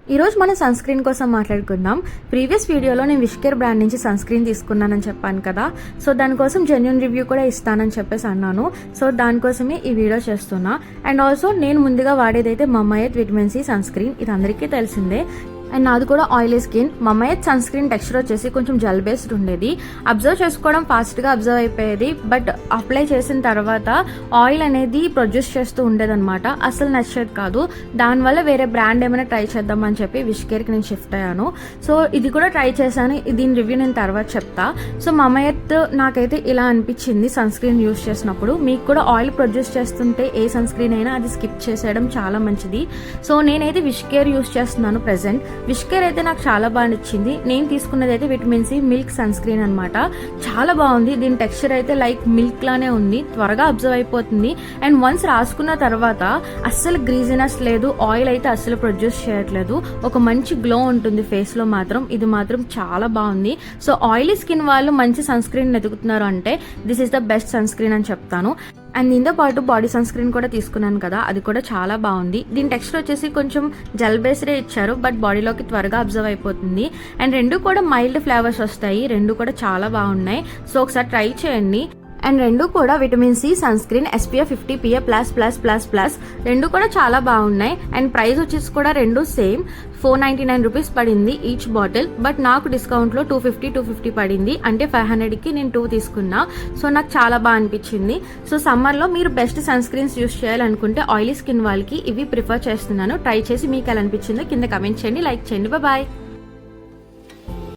ఈరోజు మనం sun screen కోసం మాట్లాడుకుందాం. ప్రీవియస్ వీడియోలో నేను విష్కేర్ బ్రాండ్ నుంచి సన్ స్క్రీన్ తీసుకున్నానని చెప్పాను కదా. సో దానికోసం జెన్యూన్ రివ్యూ కూడా ఇస్తానని చెప్పేసి అన్నాను. సో దానికోసమే ఈ వీడియో చేస్తున్నా. అండ్ ఆల్సో నేను ముందుగా వాడేదైతే Mamaearth vitamin C sunscreen, ఇది అందరికీ తెలిసిందే. అండ్ నాది కూడా oily skin. Mamaearth sunscreen texture వచ్చేసి కొంచెం జెల్ బేస్డ్ ఉండేది. అబ్జర్వ్ చేసుకోవడం ఫాస్ట్గా అబ్జర్వ్ అయిపోయేది, బట్ అప్లై చేసిన తర్వాత ఆయిల్ అనేది ప్రొడ్యూస్ చేస్తూ ఉండేదన్నమాట. అసలు నచ్చేది కాదు. దానివల్ల వేరే బ్రాండ్ ఏమైనా ట్రై చేద్దామని చెప్పి విష్కేర్కి నేను షిఫ్ట్ అయ్యాను. సో ఇది కూడా ట్రై చేశాను. దీని రివ్యూ నేను తర్వాత చెప్తా. సో మమ్మయత్ నాకైతే ఇలా అనిపించింది సన్ స్క్రీన్ యూస్ చేసినప్పుడు. మీకు కూడా ఆయిల్ ప్రొడ్యూస్ చేస్తుంటే ఏ సన్ స్క్రీన్ అయినా అది స్కిప్ చేసేయడం చాలా మంచిది. సో నేనైతే విష్కేర్ యూస్ చేస్తున్నాను ప్రెసెంట్. విష్కేర్ అయితే నాకు చాలా బాగా నచ్చింది. నేను తీసుకున్నది అయితే vitamin C milk sunscreen అనమాట. చాలా బాగుంది. దీని టెక్స్చర్ అయితే లైక్ మిల్క్ లానే ఉంది, త్వరగా అబ్జర్వ్ అయిపోతుంది. అండ్ వన్స్ రాసుకున్న తర్వాత అస్సలు గ్రీజినెస్ లేదు, ఆయిల్ అయితే అస్సలు ప్రొడ్యూస్ చేయట్లేదు. ఒక మంచి గ్లో ఉంటుంది ఫేస్ లో మాత్రం. ఇది మాత్రం చాలా బాగుంది. సో ఆయిలీ స్కిన్ వాళ్ళు మంచి సన్ స్క్రీన్ ఎదుగుతున్నారు అంటే this is the best sun screen అని చెప్తాను. అండ్ దీంతో పాటు బాడీ సన్ స్క్రీన్ కూడా తీసుకున్నాను కదా, అది కూడా చాలా బాగుంది. దీని టెక్స్చర్ వచ్చేసి కొంచెం జెల్ బేస్డే ఇచ్చారు, బట్ బాడీలోకి త్వరగా అబ్జర్వ్ అయిపోతుంది. అండ్ రెండు కూడా మైల్డ్ ఫ్లేవర్స్ వస్తాయి. రెండు కూడా చాలా బాగున్నాయి. సో ఒకసారి ట్రై చేయండి. అండ్ రెండు కూడా vitamin C sunscreen SPF 50 PA++++. రెండు కూడా చాలా బాగున్నాయి. అండ్ ప్రైస్ వచ్చేసి కూడా రెండు సేమ్ 499 రూపీస్ పడింది ఈచ్ బాటిల్. బట్ నాకు డిస్కౌంట్లో 250 పడింది. అంటే 500కి నేను 2 తీసుకున్నా. సో నాకు చాలా బాగా అనిపించింది. సో సమ్మర్లో మీరు బెస్ట్ సన్ స్క్రీన్స్ యూస్ చేయాలనుకుంటే ఆయిలీ స్కిన్ వాళ్ళకి ఇవి ప్రిఫర్ చేస్తున్నాను. ట్రై చేసి మీకు ఎలా అనిపించిందో కింద కమెంట్ చేయండి, లైక్ చేయండి. బాయ్.